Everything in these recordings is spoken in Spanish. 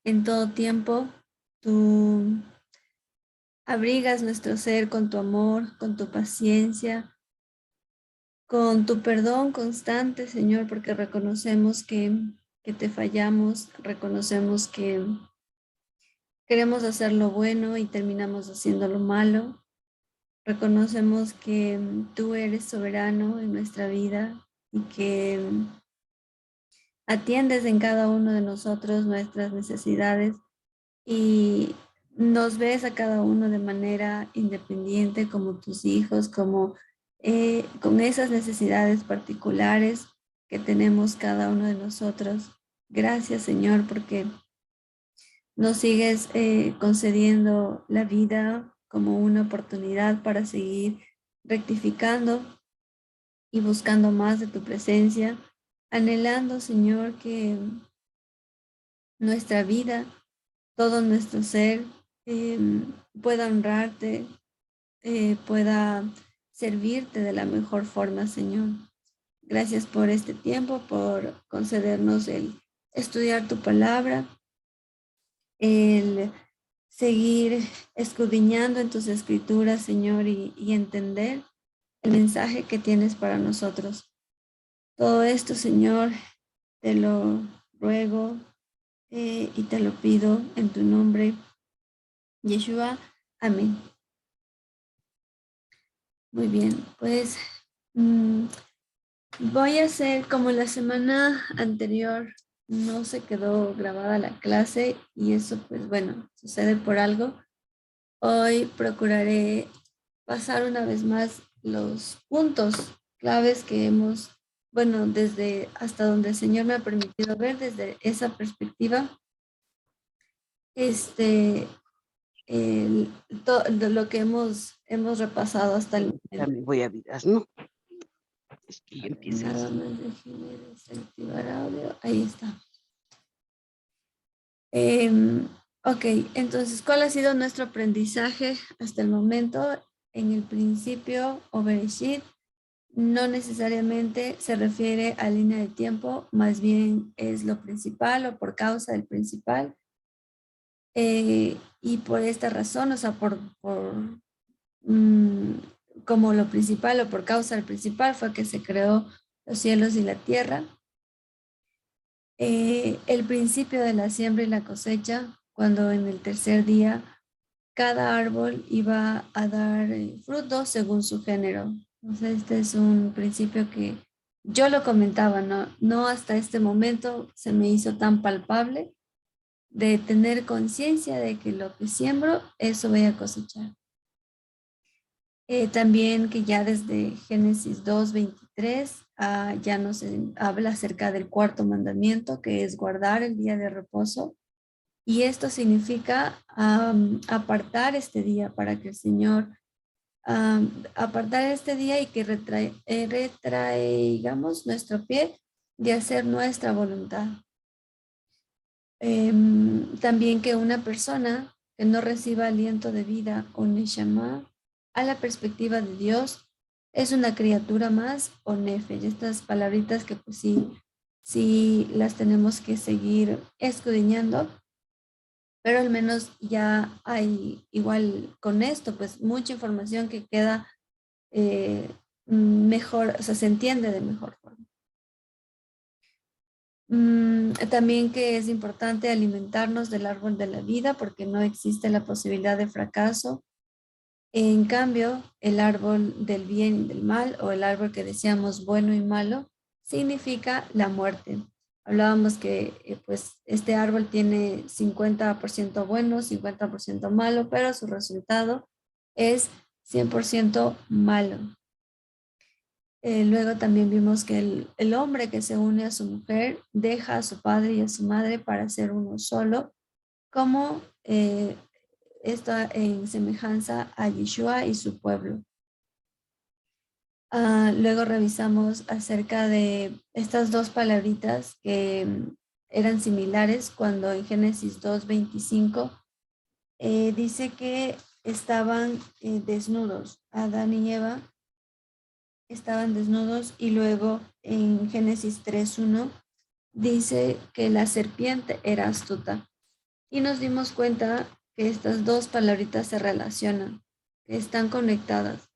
En todo tiempo, tú abrigas nuestro ser con tu amor, con tu paciencia, con tu perdón constante, Señor, porque reconocemos que te fallamos, reconocemos que queremos hacer lo bueno y terminamos haciendo lo malo. Reconocemos que tú eres soberano en nuestra vida y que atiendes en cada uno de nosotros nuestras necesidades y nos ves a cada uno de manera independiente como tus hijos, como con esas necesidades particulares que tenemos cada uno de nosotros. Gracias, Señor, porque nos sigues concediendo la vida como una oportunidad para seguir rectificando y buscando más de tu presencia, anhelando, Señor, que nuestra vida, todo nuestro ser pueda honrarte, pueda servirte de la mejor forma, Señor. Gracias por este tiempo, por concedernos el estudiar tu palabra, el seguir escudriñando en tus escrituras, Señor, y entender el mensaje que tienes para nosotros. Todo esto, Señor, te lo ruego y te lo pido en tu nombre, Yeshua. Amén. Muy bien, pues mm, voy a hacer como la semana anterior no se quedó grabada la clase y eso pues bueno, sucede por algo. Hoy procuraré pasar una vez más los puntos claves que hemos, bueno, desde hasta donde el Señor me ha permitido ver desde esa perspectiva, este, de lo que hemos repasado hasta el momento. También voy a vidas, ¿no? Es que ya empieza Nada así. más déjeme desactivar audio. Ahí está. Em, ok, entonces, ¿cuál ha sido nuestro aprendizaje hasta el momento? En el principio, o Bereshit, no necesariamente se refiere a línea de tiempo, más bien es lo principal o por causa del principal. Y por esta razón, o sea, mm, como lo principal o por causa del principal fue que se creó los cielos y la tierra. El principio de la siembra y la cosecha, cuando en el tercer día cada árbol iba a dar fruto según su género. Entonces, este es un principio que yo lo comentaba, no hasta este momento se me hizo tan palpable de tener conciencia de que lo que siembro, eso voy a cosechar. También que ya desde Génesis 2:23 ya nos habla acerca del cuarto mandamiento, que es guardar el día de reposo. Y esto significa apartar este día para que el Señor, apartar este día y que retraigamos nuestro pie de hacer nuestra voluntad. También que una persona que no reciba aliento de vida o neshama a la perspectiva de Dios es una criatura más o nefesh. Estas palabritas que pues sí las tenemos que seguir escudriñando, pero al menos ya hay igual con esto pues mucha información que queda mejor, o sea, se entiende de mejor forma. También que es importante alimentarnos del árbol de la vida porque no existe la posibilidad de fracaso. En cambio, el árbol del bien y del mal o el árbol que decíamos bueno y malo significa la muerte. Hablábamos que pues este árbol tiene 50% bueno, 50% malo, pero su resultado es 100% malo. Luego también vimos que el hombre que se une a su mujer deja a su padre y a su madre para ser uno solo, como esto en semejanza a Yeshua y su pueblo. Luego revisamos acerca de estas dos palabritas que eran similares cuando en Génesis 2:25 dice que estaban desnudos, Adán y Eva estaban desnudos y luego en Génesis 3:1 dice que la serpiente era astuta. Y nos dimos cuenta que estas dos palabritas se relacionan, que están conectadas.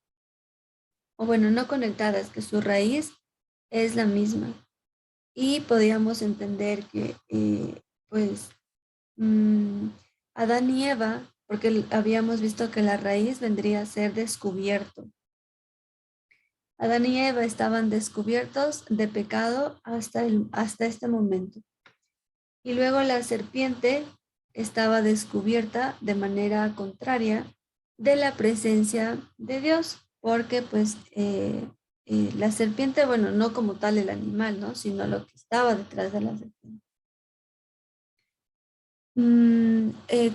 O bueno, no conectadas, que su raíz es la misma. Y podíamos entender que, pues, mm, Adán y Eva, porque habíamos visto que la raíz vendría a ser descubierto. Adán y Eva estaban descubiertos de pecado hasta este momento. Y luego la serpiente estaba descubierta de manera contraria de la presencia de Dios, porque pues la serpiente, bueno, no como tal el animal, ¿no? Sino lo que estaba detrás de la serpiente.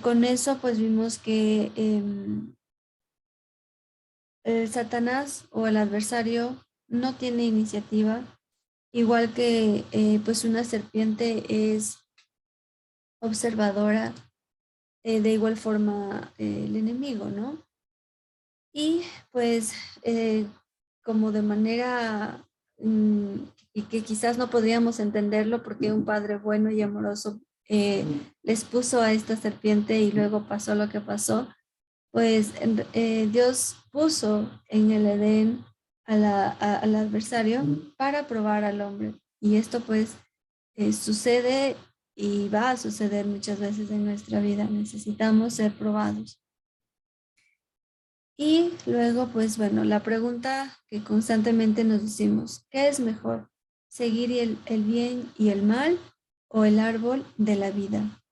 Con eso pues vimos que el Satanás o el adversario no tiene iniciativa, igual que pues una serpiente es observadora, de igual forma el enemigo, ¿no? Y pues como de manera y que quizás no podríamos entenderlo porque un padre bueno y amoroso les puso a esta serpiente y luego pasó lo que pasó, pues Dios puso en el Edén al adversario para probar al hombre. Y esto pues sucede y va a suceder muchas veces en nuestra vida. Necesitamos ser probados. Y luego, pues bueno, la pregunta que constantemente nos decimos, ¿qué es mejor? ¿Seguir el bien y el mal o el árbol de la vida?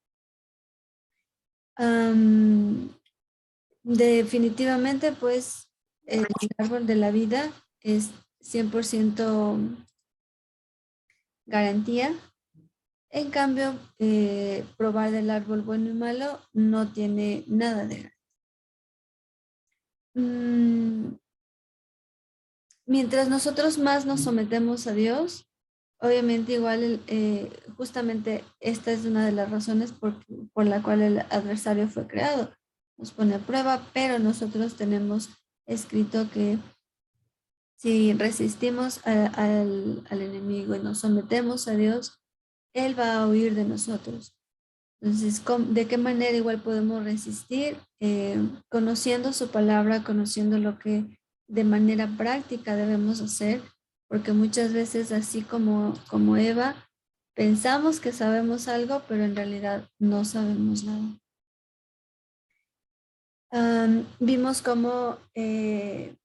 Definitivamente, pues el árbol de la vida es 100% garantía. En cambio, probar del árbol bueno y malo no tiene nada de garantía. Mientras nosotros más nos sometemos a Dios, obviamente igual, justamente esta es una de las razones por la cual el adversario fue creado. Nos pone a prueba, pero nosotros tenemos escrito que si resistimos al enemigo y nos sometemos a Dios, Él va a huir de nosotros. Entonces, ¿de qué manera igual podemos resistir? Conociendo su palabra, conociendo lo que de manera práctica debemos hacer, porque muchas veces, así como Eva, pensamos que sabemos algo, pero en realidad no sabemos nada. Vimos cómo el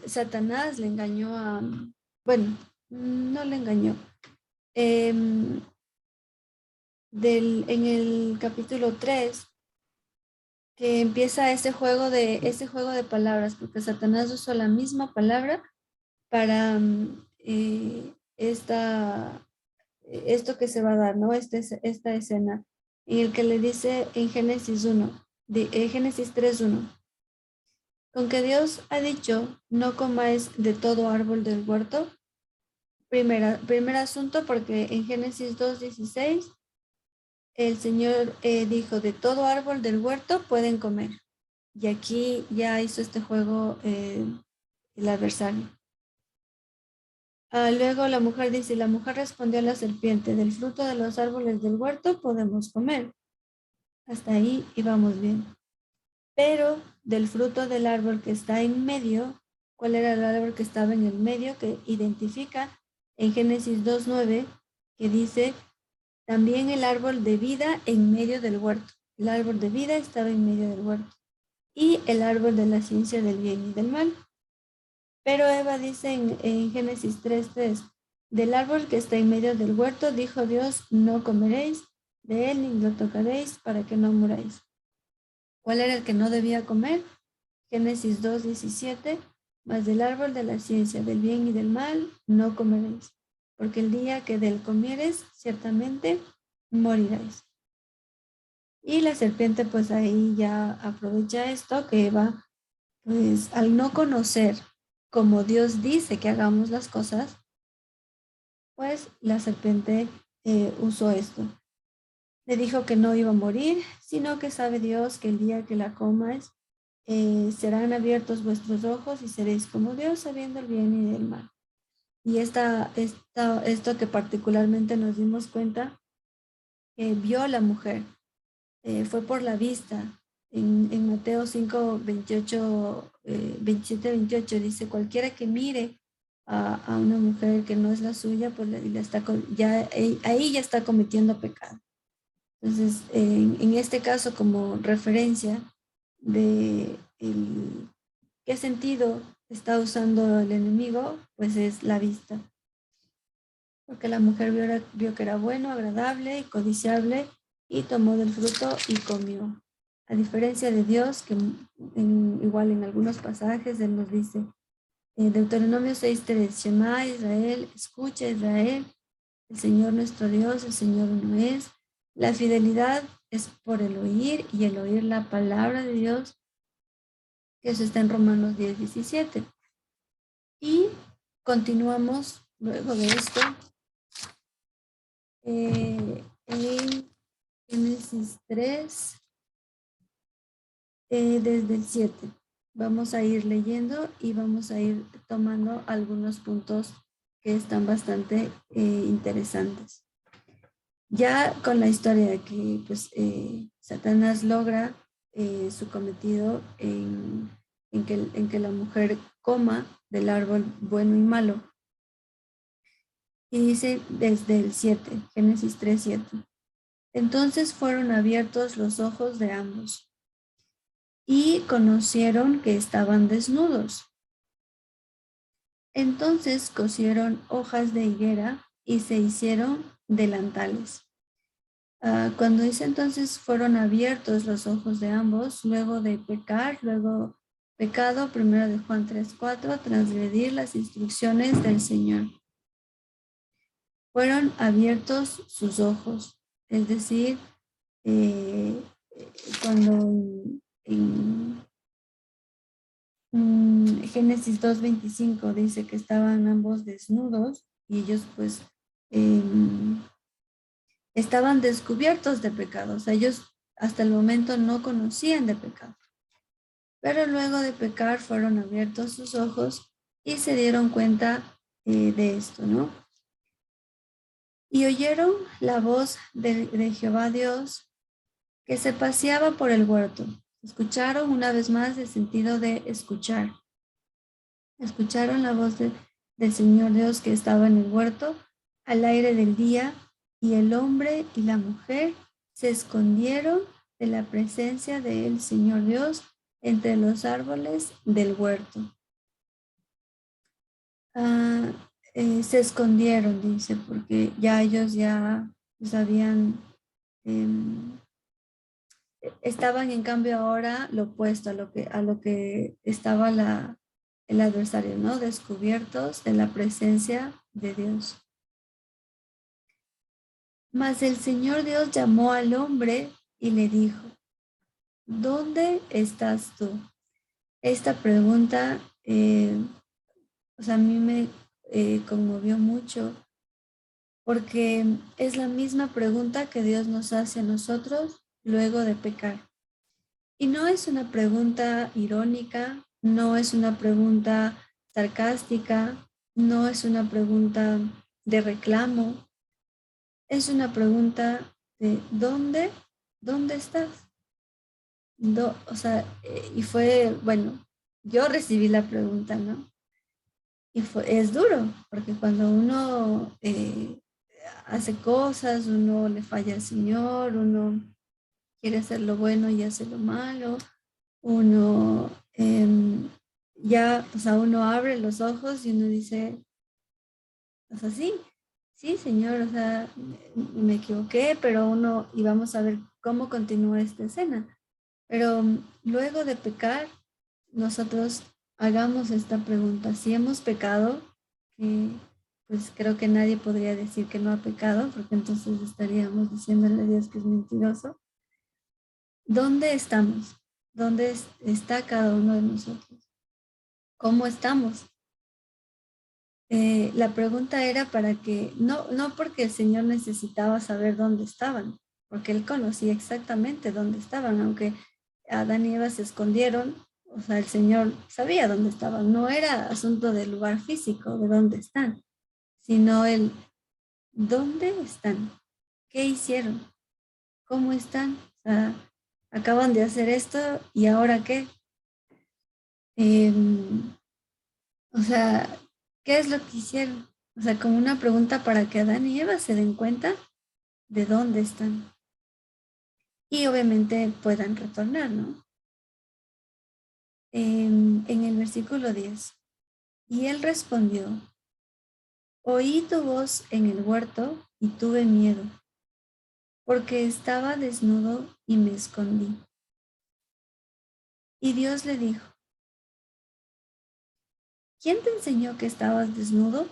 Satanás le engañó bueno, no le engañó. En el capítulo 3 que empieza ese juego de palabras, porque Satanás usó la misma palabra para esto que se va a dar, ¿no? Esta escena, en el que le dice en Génesis 1, Génesis 3:1, con que Dios ha dicho, no comáis de todo árbol del huerto. Primer asunto, porque en Génesis 2:16 el Señor dijo, de todo árbol del huerto pueden comer. Y aquí ya hizo este juego el adversario. Luego la mujer dice, la mujer respondió a la serpiente, del fruto de los árboles del huerto podemos comer. Hasta ahí íbamos bien. Pero del fruto del árbol que está en medio, ¿cuál era el árbol que estaba en el medio? Que identifica en Génesis 2:9, que dice, también el árbol de vida en medio del huerto. El árbol de vida estaba en medio del huerto. Y el árbol de la ciencia del bien y del mal. Pero Eva dice en Génesis 3:3, del árbol que está en medio del huerto, dijo Dios, no comeréis de él ni lo tocaréis para que no muráis. ¿Cuál era el que no debía comer? Génesis 2:17, mas del árbol de la ciencia del bien y del mal no comeréis, porque el día que de él comieres, ciertamente moriréis. Y la serpiente pues ahí ya aprovecha esto, que Eva pues al no conocer como Dios dice que hagamos las cosas, pues la serpiente usó esto. Le dijo que no iba a morir, sino que sabe Dios que el día que la comas serán abiertos vuestros ojos y seréis como Dios sabiendo el bien y el mal. Y esto que particularmente nos dimos cuenta vio a la mujer, fue por la vista. En Mateo 5, 28, 27, 28 dice, cualquiera que mire a una mujer que no es la suya, pues ahí ya está cometiendo pecado. Entonces, en este caso, como referencia de qué sentido está usando el enemigo, pues es la vista. Porque la mujer vio que era bueno, agradable y codiciable y tomó del fruto y comió. A diferencia de Dios, que igual en algunos pasajes Él nos dice, Deuteronomio 6:3, Shema Israel, escucha Israel, el Señor nuestro Dios, el Señor uno es. La fidelidad es por el oír y el oír la palabra de Dios, que eso está en Romanos 10:17. Y continuamos luego de esto en Génesis 3, desde el 7. Vamos a ir leyendo y vamos a ir tomando algunos puntos que están bastante interesantes. Ya con la historia de que pues, Satanás logra su cometido en que la mujer coma del árbol bueno y malo. Y dice desde el 7, Génesis 3:7. Entonces fueron abiertos los ojos de ambos y conocieron que estaban desnudos. Entonces cosieron hojas de higuera y se hicieron delantales. Cuando dice entonces fueron abiertos los ojos de ambos, luego de pecar, luego pecado, 1 de Juan 3:4, transgredir las instrucciones del Señor. Fueron abiertos sus ojos, es decir, cuando en Génesis 2:25 dice que estaban ambos desnudos y ellos pues estaban descubiertos de pecado. O sea, ellos hasta el momento no conocían de pecado. Pero luego de pecar fueron abiertos sus ojos y se dieron cuenta de esto, ¿no? Y oyeron la voz de Jehová Dios que se paseaba por el huerto. Escucharon una vez más el sentido de escuchar. Escucharon la voz del Señor Dios que estaba en el huerto al aire del día, y el hombre y la mujer se escondieron de la presencia del Señor Dios entre los árboles del huerto. Se escondieron, dice, porque ya ellos ya sabían, estaban en cambio ahora lo opuesto a lo que estaba el adversario, ¿no? Descubiertos de la presencia de Dios. Mas el Señor Dios llamó al hombre y le dijo, ¿dónde estás tú? Esta pregunta, a mí me conmovió mucho porque es la misma pregunta que Dios nos hace a nosotros luego de pecar. Y no es una pregunta irónica, no es una pregunta sarcástica, no es una pregunta de reclamo, es una pregunta de ¿dónde estás? Y fue, bueno, yo recibí la pregunta, ¿no? Y es duro, porque cuando uno hace cosas, uno le falla al Señor, uno quiere hacer lo bueno y hace lo malo, uno uno abre los ojos y uno dice, sí, Señor, me equivoqué, pero y vamos a ver cómo continúa esta escena. Pero luego de pecar, nosotros hagamos esta pregunta. Si hemos pecado, pues creo que nadie podría decir que no ha pecado, porque entonces estaríamos diciéndole a Dios que es mentiroso. ¿Dónde estamos? ¿Dónde está cada uno de nosotros? ¿Cómo estamos? La pregunta era para que, no porque el Señor necesitaba saber dónde estaban, porque Él conocía exactamente dónde estaban, aunque Adán y Eva se escondieron, o sea, el Señor sabía dónde estaban. No era asunto del lugar físico, de dónde están, sino el dónde están, qué hicieron. ¿cómo están? O sea, acaban de hacer esto y ahora qué. O sea, ¿qué es lo que hicieron? O sea, como una pregunta para que Adán y Eva se den cuenta de dónde están y obviamente puedan retornar, ¿no? En el versículo 10, y él respondió, oí tu voz en el huerto y tuve miedo, porque estaba desnudo y me escondí. Y Dios le dijo, ¿quién te enseñó que estabas desnudo?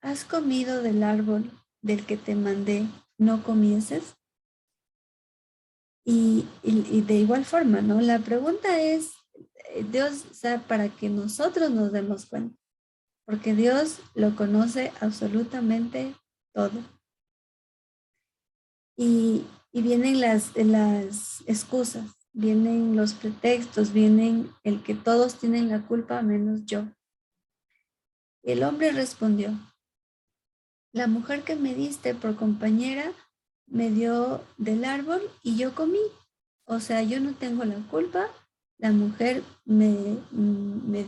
¿Has comido del árbol del que te mandé no comieses? Y de igual forma, ¿no? La pregunta es, Dios, o sea, para que nosotros nos demos cuenta, porque Dios lo conoce absolutamente todo. Y vienen las excusas, vienen los pretextos, vienen el que todos tienen la culpa menos yo. El hombre respondió, la mujer que me diste por compañera me dio del árbol y yo comí. O sea, yo no tengo la culpa. La mujer me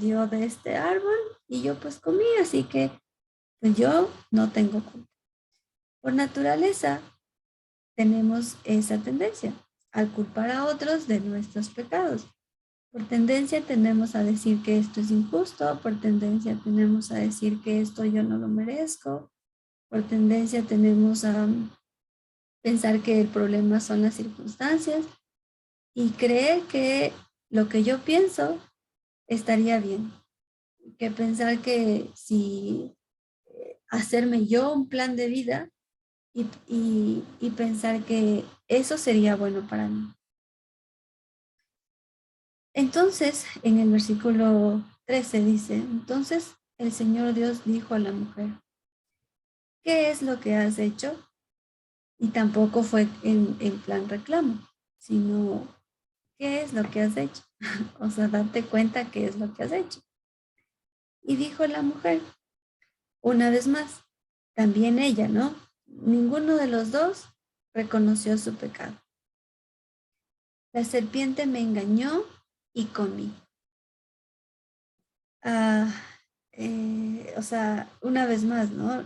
dio de este árbol y yo pues comí, así que pues yo no tengo culpa. Por naturaleza tenemos esa tendencia al culpar a otros de nuestros pecados. Por tendencia tenemos a decir que esto es injusto, por tendencia tenemos a decir que esto yo no lo merezco, por tendencia tenemos a pensar que el problema son las circunstancias y creer que lo que yo pienso estaría bien, que pensar que si hacerme yo un plan de vida y pensar que eso sería bueno para mí. Entonces, en el versículo 13 dice, entonces el Señor Dios dijo a la mujer, ¿qué es lo que has hecho? Y tampoco fue en plan reclamo, sino, ¿qué es lo que has hecho? O sea, date cuenta qué es lo que has hecho. Y dijo la mujer, una vez más, también ella, ¿no? Ninguno de los dos reconoció su pecado. La serpiente me engañó y comí. Ah, o sea, una vez más, ¿no?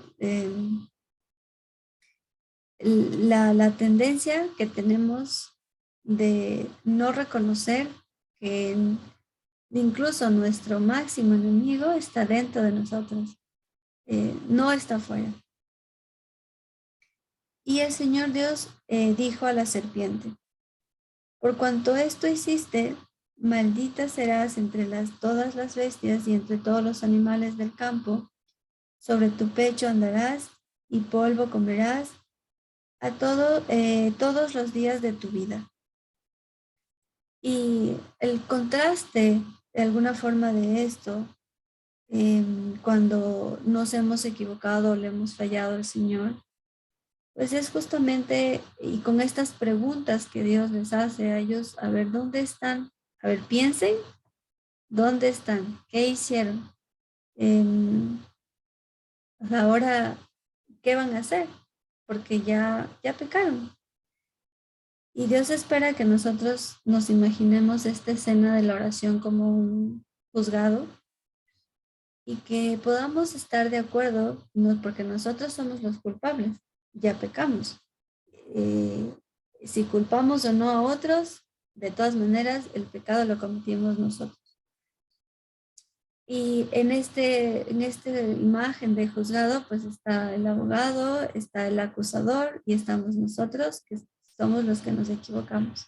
La tendencia que tenemos de no reconocer que incluso nuestro máximo enemigo está dentro de nosotros, no está fuera. Y el Señor Dios dijo a la serpiente, por cuanto esto hiciste, maldita serás entre todas las bestias y entre todos los animales del campo, sobre tu pecho andarás y polvo comerás todos los días de tu vida. Y el contraste de alguna forma de esto, cuando nos hemos equivocado o le hemos fallado al Señor, pues es justamente, y con estas preguntas que Dios les hace a ellos, a ver, ¿dónde están? A ver, piensen, ¿dónde están? ¿Qué hicieron? Em, Ahora, ¿qué van a hacer? Porque ya pecaron. Y Dios espera que nosotros nos imaginemos esta escena de la oración como un juzgado y que podamos estar de acuerdo, no, porque nosotros somos los culpables, ya pecamos. Eh, si culpamos o no a otros, de todas maneras el pecado lo cometimos nosotros. Y en esta imagen de juzgado, pues está el abogado, está el acusador y estamos nosotros, que somos los que nos equivocamos.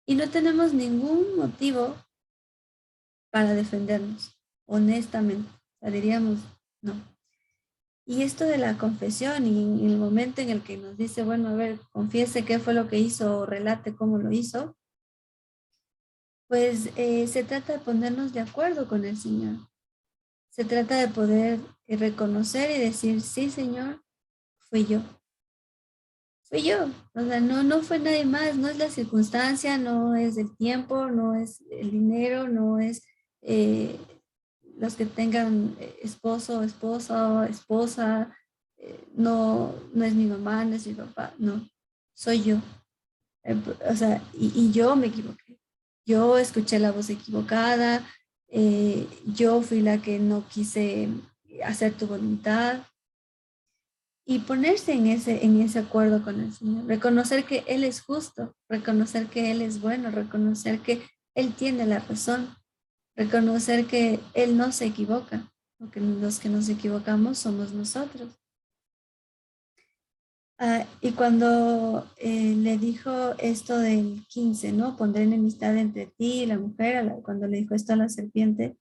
Y no tenemos ningún motivo para defendernos, honestamente. O sea, diríamos, no. Y esto de la confesión y en el momento en el que nos dice, bueno, a ver, confiese qué fue lo que hizo o relate cómo lo hizo, pues se trata de ponernos de acuerdo con el Señor. Se trata de poder reconocer y decir, sí, Señor, fui yo. Fui yo. O sea, no fue nadie más, no es la circunstancia, no es el tiempo, no es el dinero, no es eh, los que tengan esposo, esposa, esposa, no es mi mamá, no es mi papá, no. soy yo. O sea, y yo me equivoqué. Yo escuché la voz equivocada, yo fui la que no quise hacer tu voluntad y ponerse en ese acuerdo con el Señor, reconocer que Él es justo, reconocer que Él es bueno, reconocer que Él tiene la razón, reconocer que Él no se equivoca, porque los que nos equivocamos somos nosotros. Y cuando le dijo esto del 15, ¿no? Pondré enemistad entre ti y la mujer, cuando le dijo esto a la serpiente,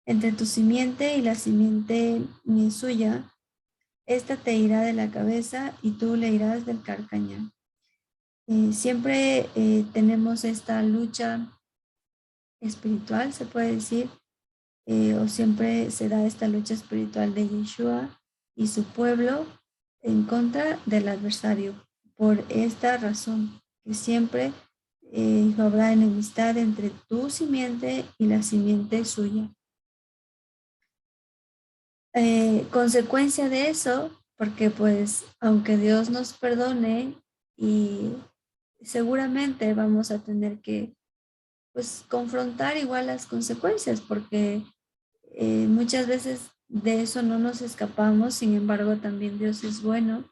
entre tu simiente y la simiente suya, esta te irá de la cabeza y tú le irás del carcañal. Siempre tenemos esta lucha espiritual, se puede decir, o siempre se da esta lucha espiritual de Yeshua y su pueblo en contra del adversario. Por esta razón, que siempre habrá enemistad entre tu simiente y la simiente suya. Consecuencia de eso, porque pues aunque Dios nos perdone y seguramente vamos a tener que pues confrontar igual las consecuencias, porque muchas veces de eso no nos escapamos, sin embargo también Dios es bueno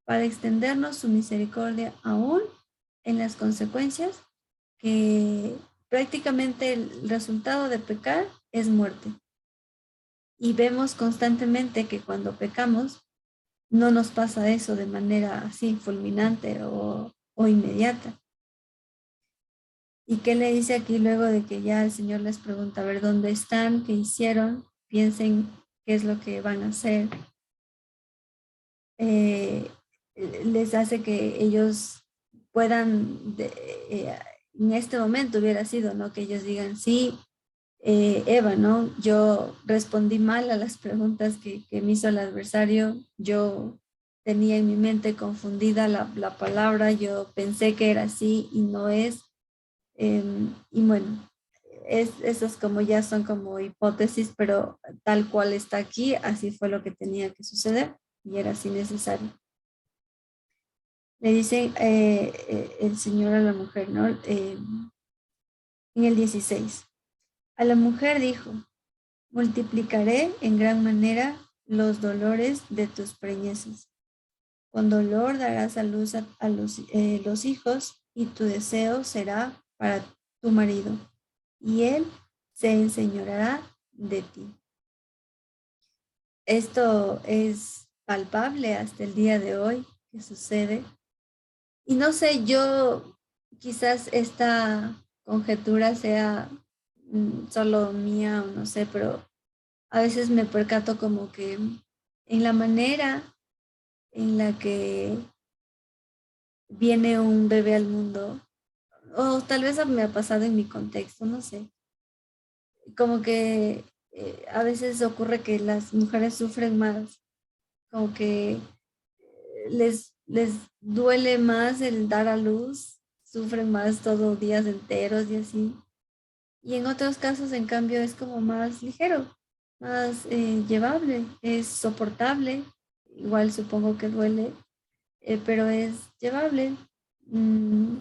para extendernos su misericordia aún en las consecuencias, que prácticamente el resultado de pecar es muerte. Y vemos constantemente que cuando pecamos no nos pasa eso de manera así fulminante o inmediata. ¿Y qué le dice aquí luego de que ya el Señor les pregunta, a ver, dónde están, qué hicieron, piensen qué es lo que van a hacer? Les hace que ellos puedan, en este momento hubiera sido, ¿no? Que ellos digan, sí, Eva, ¿no? Yo respondí mal a las preguntas que me hizo el adversario, yo tenía en mi mente confundida la palabra, yo pensé que era así y no es. Y bueno, esas como ya son como hipótesis, pero tal cual está aquí, así fue lo que tenía que suceder y era así necesario. Le dice el Señor a la mujer, ¿no? En el 16, a la mujer dijo, multiplicaré en gran manera los dolores de tus preñeces. Con dolor darás a luz a los hijos y tu deseo será para tu marido y él se enseñoreará de ti. Esto es palpable hasta el día de hoy que sucede. Y no sé, yo quizás esta conjetura sea solo mía o no sé, pero a veces me percato como que en la manera en la que viene un bebé al mundo, o tal vez me ha pasado en mi contexto, no sé, como que a veces ocurre que las mujeres sufren más, como que les duele más el dar a luz, sufren más todos días enteros y así. Y en otros casos, en cambio, es como más ligero, más llevable, es soportable. Igual supongo que duele, pero es llevable. Mm,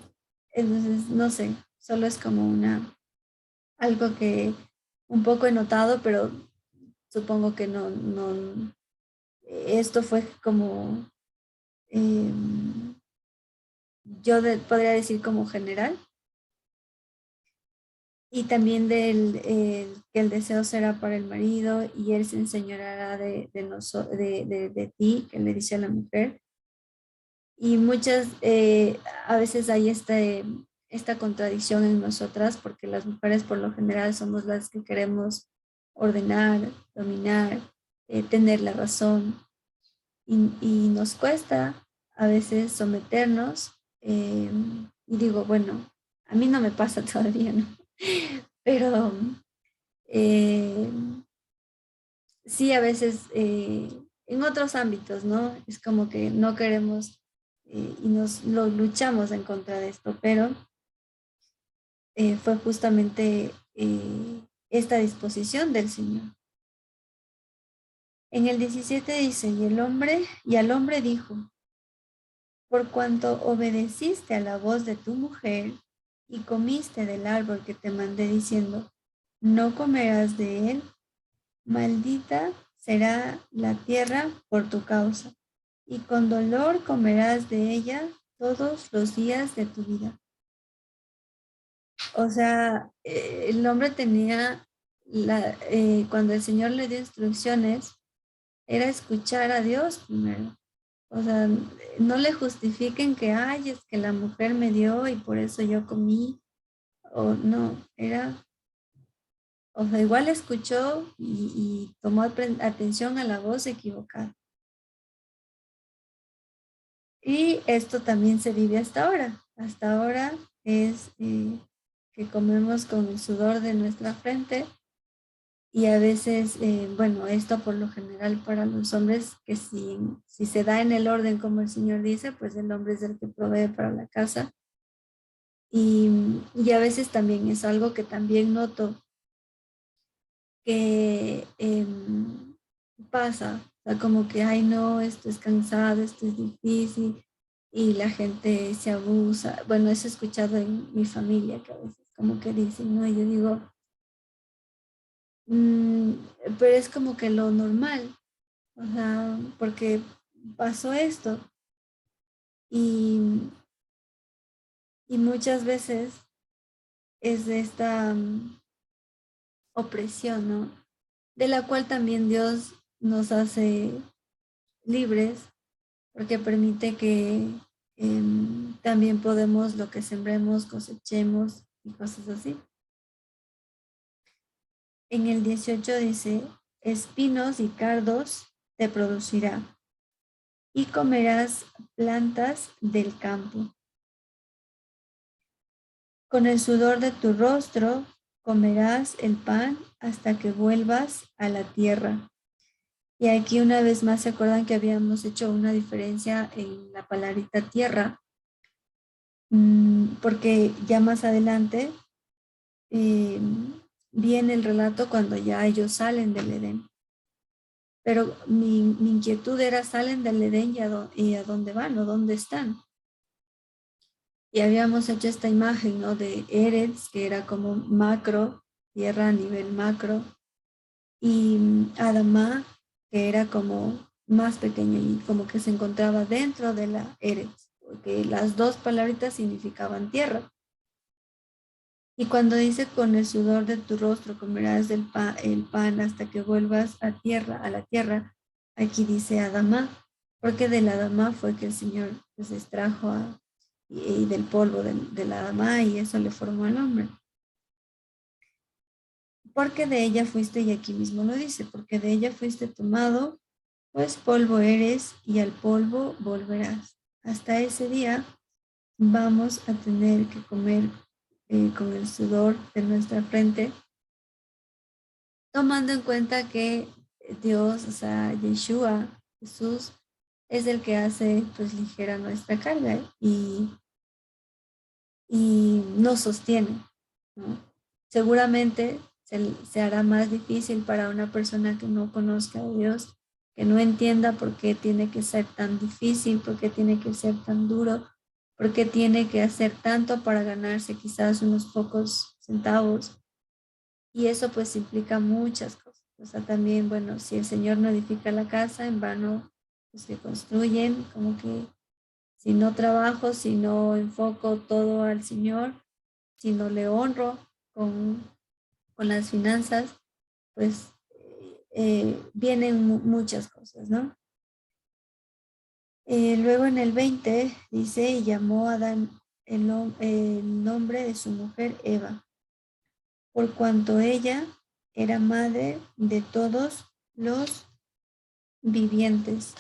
entonces, no sé, solo es como algo que un poco he notado, pero supongo que no, esto fue como, eh, podría decir como general, y también que el deseo será para el marido y él se enseñará de ti, que le dice a la mujer. Y muchas, a veces hay esta contradicción en nosotras, porque las mujeres por lo general somos las que queremos ordenar, dominar, tener la razón, y nos cuesta a veces someternos. Y digo, bueno, a mí no me pasa todavía, ¿no? Pero eh, sí, a veces en otros ámbitos, ¿no? Es como que no queremos y nos lo luchamos en contra de esto, pero fue justamente esta disposición del Señor. En el 17 dice, y al hombre dijo, por cuanto obedeciste a la voz de tu mujer y comiste del árbol que te mandé diciendo, no comerás de él, maldita será la tierra por tu causa, y con dolor comerás de ella todos los días de tu vida. O sea, el hombre tenía, cuando el Señor le dio instrucciones, era escuchar a Dios primero. O sea, no le justifiquen que, ay, es que la mujer me dio y por eso yo comí. O no, era, o sea, igual escuchó y tomó atención a la voz equivocada. Y esto también se vive hasta ahora. Hasta ahora es que comemos con el sudor de nuestra frente y a veces, bueno, esto por lo general para los hombres, que si se da en el orden como el Señor dice, pues el hombre es el que provee para la casa. Y a veces también es algo que también noto que pasa, o sea, como que, ay no, esto es cansado, esto es difícil, y la gente se abusa. Bueno, eso he escuchado en mi familia, que a veces como que dicen, no, y yo digo, "Mm, pero es como que lo normal, o sea, porque pasó esto, y, y muchas veces es de esta opresión, ¿no? De la cual también Dios nos hace libres, porque permite que también podemos lo que sembremos, cosechemos y cosas así. En el 18 dice, espinos y cardos te producirá y comerás plantas del campo. Con el sudor de tu rostro comerás el pan hasta que vuelvas a la tierra. Y aquí una vez más se acuerdan que habíamos hecho una diferencia en la palabrita tierra, porque ya más adelante eh, viene el relato cuando ya ellos salen del Edén. Pero mi inquietud era, salen del Edén y a dónde van o dónde están. Y habíamos hecho esta imagen, ¿no? De Eretz, que era como macro, tierra a nivel macro, y Adamá, que era como más pequeño y como que se encontraba dentro de la Eretz, porque las dos palabritas significaban tierra. Y cuando dice con el sudor de tu rostro comerás el pan hasta que vuelvas a la tierra, aquí dice Adamá, porque del Adamá fue que el Señor pues extrajo y del polvo de la Adamá y eso le formó al hombre. Porque de ella fuiste, y aquí mismo lo dice, porque de ella fuiste tomado, pues polvo eres y al polvo volverás. Hasta ese día vamos a tener que comer con el sudor de nuestra frente, tomando en cuenta que Dios, o sea, Yeshua, Jesús, es el que hace pues ligera nuestra carga y nos sostiene, ¿no? Seguramente se hará más difícil para una persona que no conozca a Dios, que no entienda por qué tiene que ser tan difícil, por qué tiene que ser tan duro, por qué tiene que hacer tanto para ganarse quizás unos pocos centavos. Y eso pues implica muchas cosas. O sea, también, bueno, si el Señor no edifica la casa, en vano los que construyen, como que si no trabajo, si no enfoco todo al Señor, si no le honro con, con las finanzas, pues vienen muchas cosas, ¿no? Luego en el 20 dice, y llamó a Adán el nombre de su mujer Eva, por cuanto ella era madre de todos los vivientes.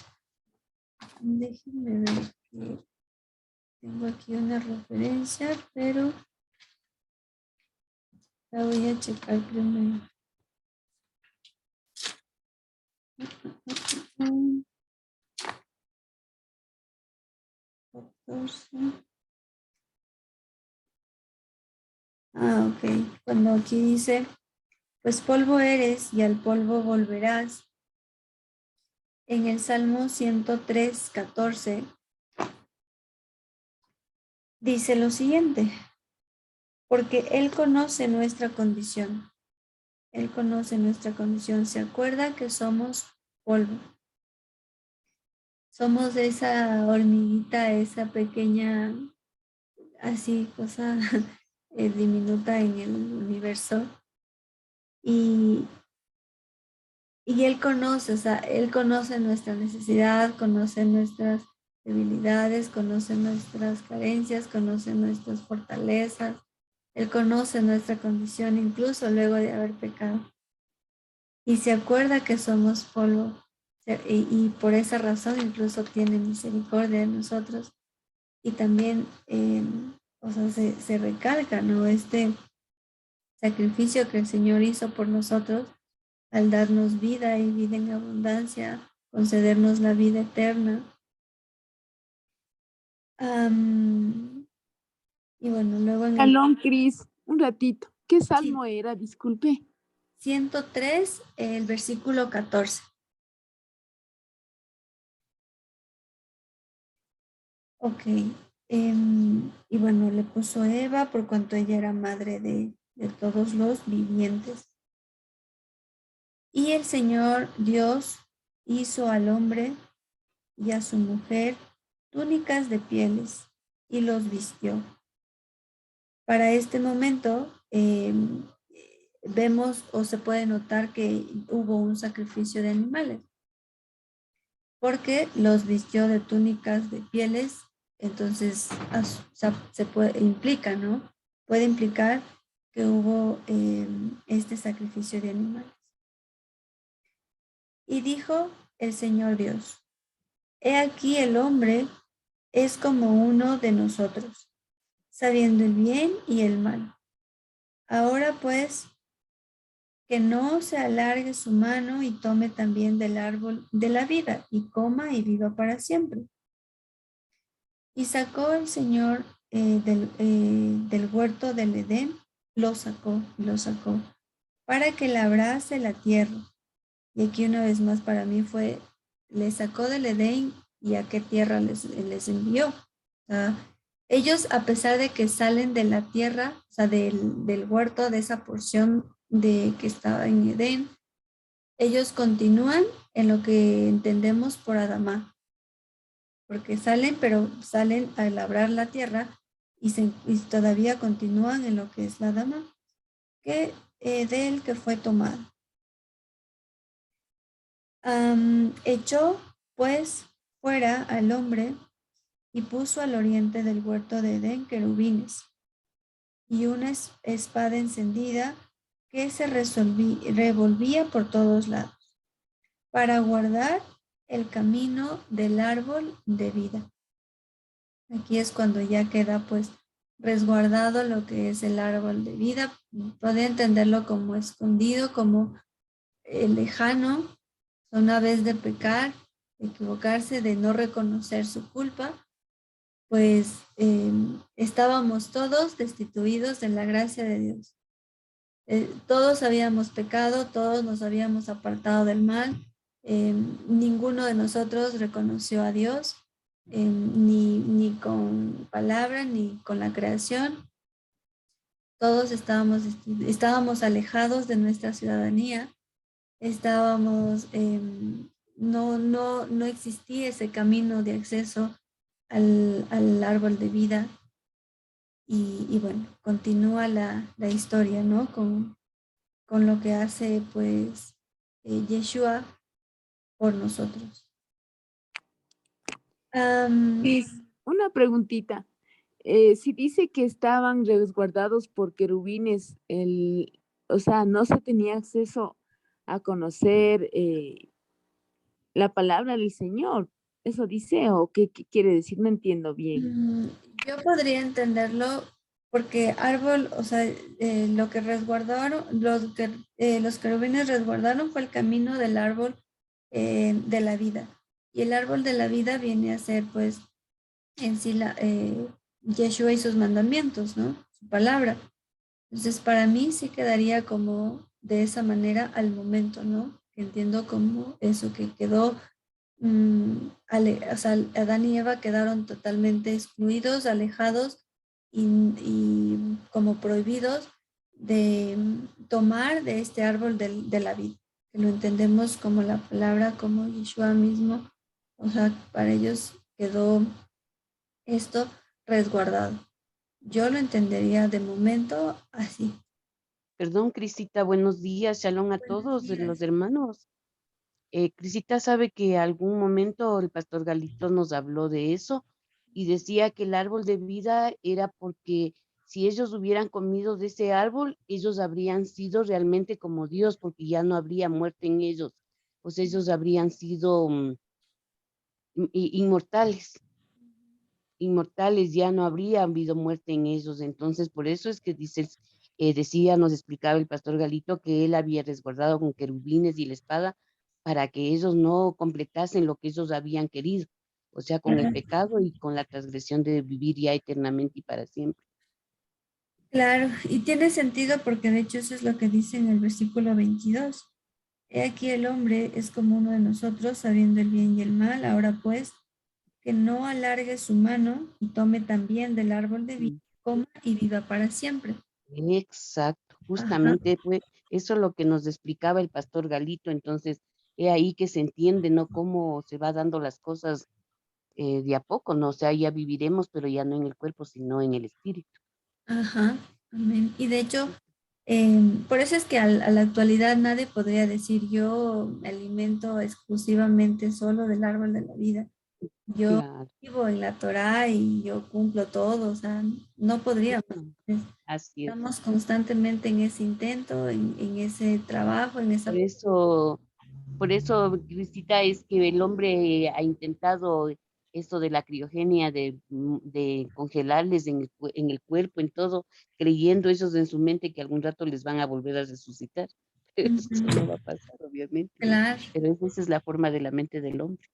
Déjenme ver que tengo aquí una referencia, pero la voy a checar primero. 14. Ok. Cuando aquí dice, pues polvo eres y al polvo volverás. En el Salmo 103, 14 dice lo siguiente, porque Él conoce nuestra condición. Él conoce nuestra condición. Se acuerda que somos polvo. Somos esa hormiguita, esa pequeña, así, cosa diminuta en el universo. Y Él conoce, o sea, Él conoce nuestra necesidad, conoce nuestras debilidades, conoce nuestras carencias, conoce nuestras fortalezas. Él conoce nuestra condición incluso luego de haber pecado. Y se acuerda que somos polvo. Y por esa razón incluso tiene misericordia de nosotros. Y también, o sea, se recalca, ¿no? Este sacrificio que el Señor hizo por nosotros al darnos vida y vida en abundancia, concedernos la vida eterna. Y bueno, luego en el Salón, Cris, un ratito. ¿Qué sí, salmo era? Disculpe. 103, el versículo 14. Ok. Y bueno, le puso Eva por cuanto ella era madre de todos los vivientes. Y el Señor Dios hizo al hombre y a su mujer túnicas de pieles y los vistió. Para este momento vemos o se puede notar que hubo un sacrificio de animales, porque los vistió de túnicas de pieles, entonces se puede, implica, ¿no? Puede implicar que hubo este sacrificio de animales. Y dijo el Señor Dios, he aquí el hombre es como uno de nosotros, sabiendo el bien y el mal. Ahora pues, que no se alargue su mano y tome también del árbol de la vida y coma y viva para siempre. Y sacó el Señor del huerto del Edén, lo sacó, para que labrase la tierra. Y aquí una vez más para mí fue, le sacó del Edén y a qué tierra les envió. O sea, ellos, a pesar de que salen de la tierra, o sea, del huerto, de esa porción de que estaba en Edén, ellos continúan en lo que entendemos por Adamá, porque salen, pero salen a labrar la tierra y todavía continúan en lo que es la Adamá, que de él que fue tomado. Echó pues fuera al hombre y puso al oriente del huerto de Edén querubines y una espada encendida que se revolvía por todos lados para guardar el camino del árbol de vida. Aquí es cuando ya queda pues resguardado lo que es el árbol de vida. Puede entenderlo como escondido, como lejano, una vez de pecar, de equivocarse, de no reconocer su culpa, pues estábamos todos destituidos de la gracia de Dios. Todos habíamos pecado, todos nos habíamos apartado del mal, ninguno de nosotros reconoció a Dios, ni con palabra, ni con la creación. Todos estábamos alejados de nuestra ciudadanía, estábamos, no existía ese camino de acceso al árbol de vida. Y bueno, continúa la historia, ¿no? Con lo que hace pues Yeshua por nosotros. Cris, una preguntita. Si dice que estaban resguardados por querubines, o sea, no se tenía acceso a conocer la palabra del Señor. ¿Eso dice o qué quiere decir? No entiendo bien. Yo podría entenderlo porque árbol, o sea, lo que resguardaron, los querubines resguardaron fue el camino del árbol de la vida. Y el árbol de la vida viene a ser pues en sí Yeshua y sus mandamientos, ¿no? Su palabra. Entonces, para mí sí quedaría como de esa manera al momento, ¿no? Que entiendo como eso que quedó, o sea, Adán y Eva quedaron totalmente excluidos, alejados y como prohibidos de tomar de este árbol de la vida, que lo entendemos como la palabra, como Yeshua mismo, o sea, para ellos quedó esto resguardado. Yo lo entendería de momento así. Perdón, Crisita, buenos días, shalom a Buenos todos días. los hermanos. Crisita sabe que algún momento el pastor Galito nos habló de eso y decía que el árbol de vida era porque si ellos hubieran comido de ese árbol, ellos habrían sido realmente como Dios, porque ya no habría muerte en ellos, pues ellos habrían sido inmortales. Inmortales, ya no habría habido muerte en ellos. Entonces, por eso es que decía, nos explicaba el pastor Galito que él había resguardado con querubines y la espada para que ellos no completasen lo que ellos habían querido, o sea, con el pecado y con la transgresión de vivir ya eternamente y para siempre. Claro, y tiene sentido porque de hecho eso es lo que dice en el versículo 22. He aquí el hombre es como uno de nosotros, sabiendo el bien y el mal. Ahora pues, que no alargue su mano y tome también del árbol de vida, Mm. coma y viva para siempre. Exacto, Ajá, justamente fue eso lo que nos explicaba el pastor Galito. Entonces, he ahí que se entiende, ¿no? Cómo se va dando las cosas de a poco, ¿no? O sea, ya viviremos, pero ya no en el cuerpo, sino en el espíritu. ajá, amén. Y de hecho, por eso es que a la actualidad nadie podría decir yo me alimento exclusivamente solo del árbol de la vida. Yo Claro. vivo en la Torá y yo cumplo todo, o sea, no podríamos. Ujú. Entonces, Así es. estamos constantemente en ese intento, en ese trabajo, en esa... Por eso, por eso, Crisita, es que el hombre ha intentado esto de la criogenia, de congelarles en el cuerpo, en todo, creyendo ellos en su mente que algún rato les van a volver a resucitar. Eso no Ujú, va a pasar, obviamente. claro. Pero esa es la forma de la mente del hombre.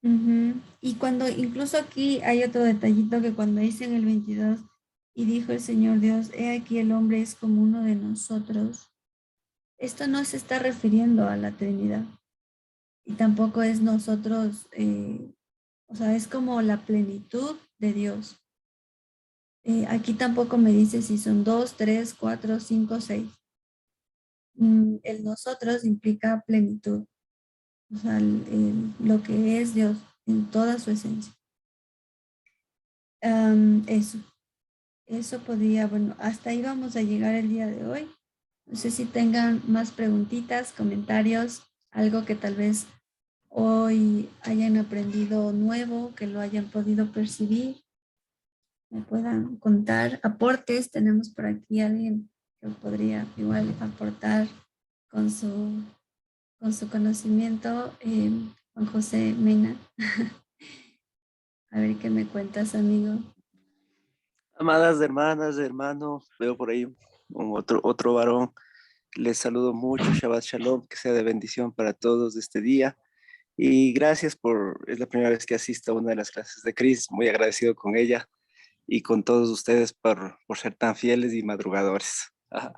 Ujú. Y cuando, incluso aquí hay otro detallito que cuando dice en el 22, y dijo el Señor Dios, he aquí el hombre es como uno de nosotros. Esto no se está refiriendo a la Trinidad y tampoco es nosotros, o sea, es como la plenitud de Dios. Aquí tampoco me dice si son dos, tres, cuatro, cinco, seis. El nosotros implica plenitud, o sea, lo que es Dios en toda su esencia. Eso. Eso podría, bueno, hasta ahí vamos a llegar el día de hoy. No sé si tengan más preguntitas, comentarios, algo que tal vez hoy hayan aprendido nuevo, que lo hayan podido percibir, me puedan contar aportes. Tenemos por aquí alguien que podría igual aportar con con su conocimiento, Juan José Mena. A ver qué me cuentas, amigo. Amadas hermanas, hermanos, veo por ahí otro varón. Les saludo mucho, Shabbat Shalom, que sea de bendición para todos este día. Y gracias es la primera vez que asisto a una de las clases de Cris, muy agradecido con ella y con todos ustedes por ser tan fieles y madrugadores. Ajá.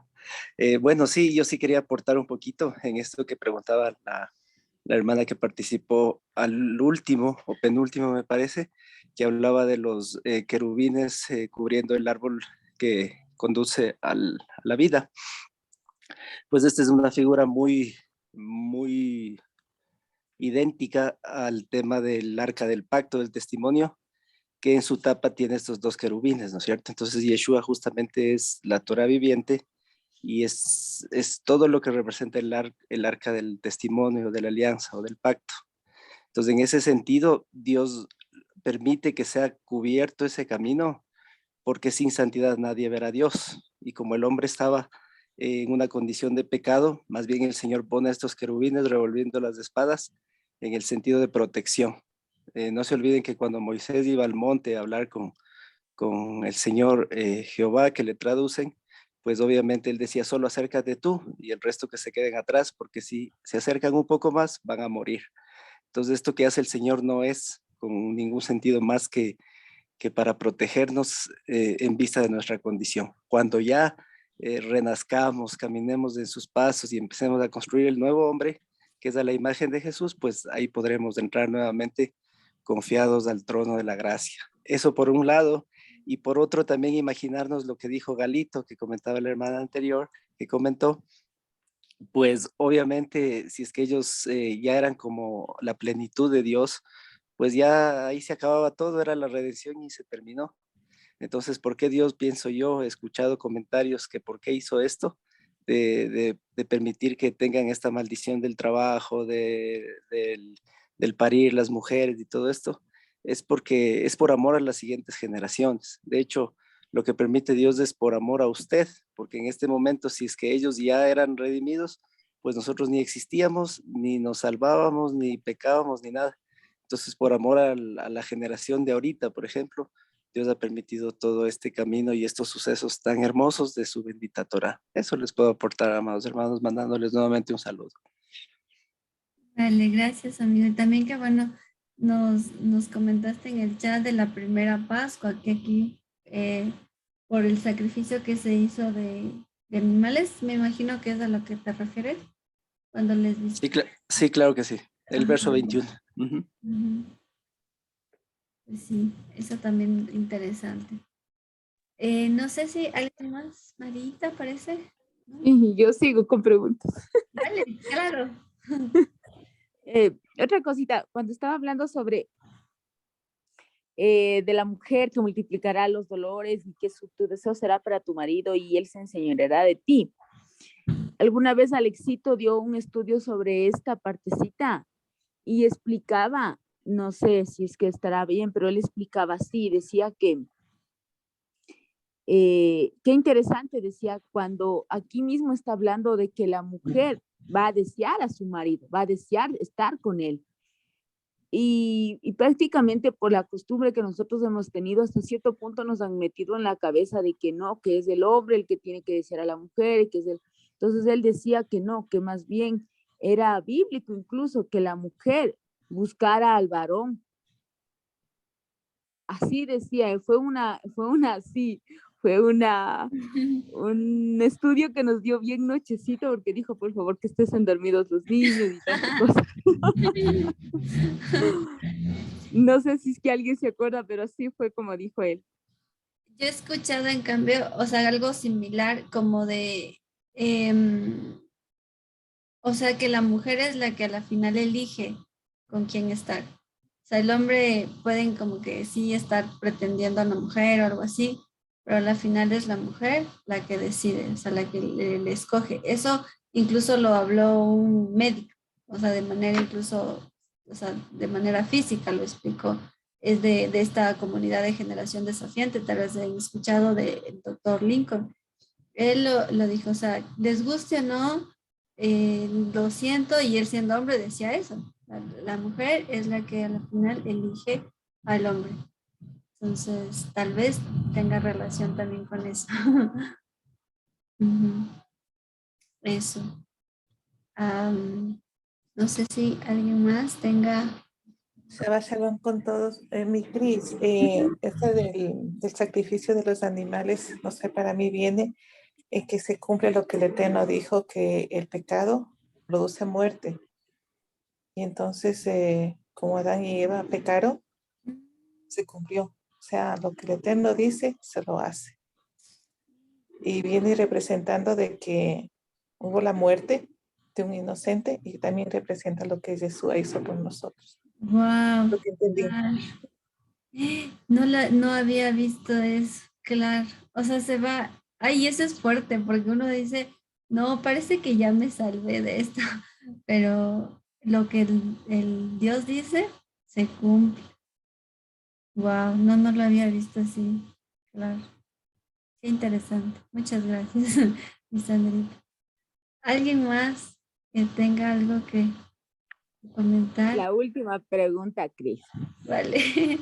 Bueno, sí, yo sí quería aportar un poquito en esto que preguntaba la hermana que participó al último o penúltimo, me parece, que hablaba de los querubines cubriendo el árbol que conduce a la vida. Pues esta es una figura muy idéntica al tema del arca del pacto, del testimonio, que en su tapa tiene estos dos querubines, ¿no es cierto? Entonces Yeshua justamente es la Torah viviente y es todo lo que representa el arca del testimonio, de la alianza o del pacto. Entonces, en ese sentido, Dios permite que sea cubierto ese camino, porque sin santidad nadie verá a Dios. Y como el hombre estaba en una condición de pecado, más bien el Señor pone a estos querubines revolviendo las espadas en el sentido de protección. No se olviden que cuando Moisés iba al monte a hablar con el Señor Jehová, que le traducen, pues obviamente él decía, solo acércate tú y el resto que se queden atrás, porque si se acercan un poco más, van a morir. Entonces, esto que hace el Señor no es con ningún sentido más que para protegernos en vista de nuestra condición. Cuando ya renazcamos, caminemos en sus pasos y empecemos a construir el nuevo hombre, que es a la imagen de Jesús, pues ahí podremos entrar nuevamente confiados al trono de la gracia. Eso por un lado. Y por otro, también imaginarnos lo que dijo Galito, que comentaba la hermana anterior, que comentó, pues obviamente si es que ellos ya eran como la plenitud de Dios, pues ya ahí se acababa todo, era la redención y se terminó. Entonces, ¿por qué Dios, pienso yo, he escuchado comentarios que por qué hizo esto? De permitir que tengan esta maldición del trabajo, del parir las mujeres y todo esto, es porque es por amor a las siguientes generaciones. De hecho, lo que permite Dios es por amor a usted, porque en este momento, si es que ellos ya eran redimidos, pues nosotros ni existíamos, ni nos salvábamos, ni pecábamos, ni nada. Entonces, por amor a la generación de ahorita, por ejemplo, Dios ha permitido todo este camino y estos sucesos tan hermosos de su bendita Torah. Eso les puedo aportar, amados hermanos, mandándoles nuevamente un saludo. Dale, gracias, amigo. Y también que bueno, nos comentaste en el chat de la primera Pascua, que aquí, por el sacrificio que se hizo de animales, me imagino que es a lo que te refieres, cuando les Sí, diste. sí, claro que sí. El verso Ajá. 21. Ujú. Ujú. Pues sí, eso también interesante. No sé si alguien más, Marita, parece. ¿No? Y yo sigo con preguntas. Dale, claro. Otra cosita, cuando estaba hablando sobre de la mujer que multiplicará los dolores y que tu deseo será para tu marido y él se enseñoreará de ti. Alguna vez Alexito dio un estudio sobre esta partecita y explicaba, no sé si es que estará bien, pero él explicaba así, decía que, qué interesante, decía, cuando aquí mismo está hablando de que la mujer va a desear a su marido, va a desear estar con él. Y prácticamente por la costumbre que nosotros hemos tenido, hasta cierto punto nos han metido en la cabeza de que no, que es el hombre el que tiene que desear a la mujer, que es el... Entonces él decía que no, que más bien era bíblico incluso que la mujer buscara al varón. Así decía, un estudio que nos dio bien nochecito porque dijo, por favor, que estén dormidos los niños y tantas cosas. No sé si es que alguien se acuerda, pero así fue como dijo él. Yo he escuchado en cambio, o sea, algo similar como de, em, o sea, que la mujer es la que a la final elige con quién estar. O sea, el hombre pueden como que sí estar pretendiendo a la mujer o algo así, pero a la final es la mujer la que decide, o sea, la que le escoge. Eso incluso lo habló un médico, o sea, de manera incluso, o sea, de manera física lo explicó. Es de esta comunidad de generación desafiante, tal vez han escuchado del doctor Lincoln. Él lo dijo, o sea, les guste o no, lo siento, y él siendo hombre decía eso. La mujer es la que al final elige al hombre. Entonces, tal vez tenga relación también con eso. Ujú. Eso. No sé si alguien más tenga... Shabbat Shalom con todos. Mi Cris, este del sacrificio de los animales, no sé, para mí viene en que se cumple lo que el Eterno dijo, que el pecado produce muerte. Y entonces, como Adán y Eva pecaron, se cumplió. O sea, lo que el Eterno dice, se lo hace. Y viene representando de que hubo la muerte de un inocente y también representa lo que Jesús hizo por nosotros. Wow. Lo que entendí. No había visto eso, claro. O sea, se va. Ay, eso es fuerte, porque uno dice, no, parece que ya me salvé de esto, pero lo que el Dios dice, se cumple. Wow, no lo había visto así, claro. Qué interesante. Muchas gracias, mi Sandrita. ¿Alguien más que tenga algo que comentar? La última pregunta, Cris. Vale.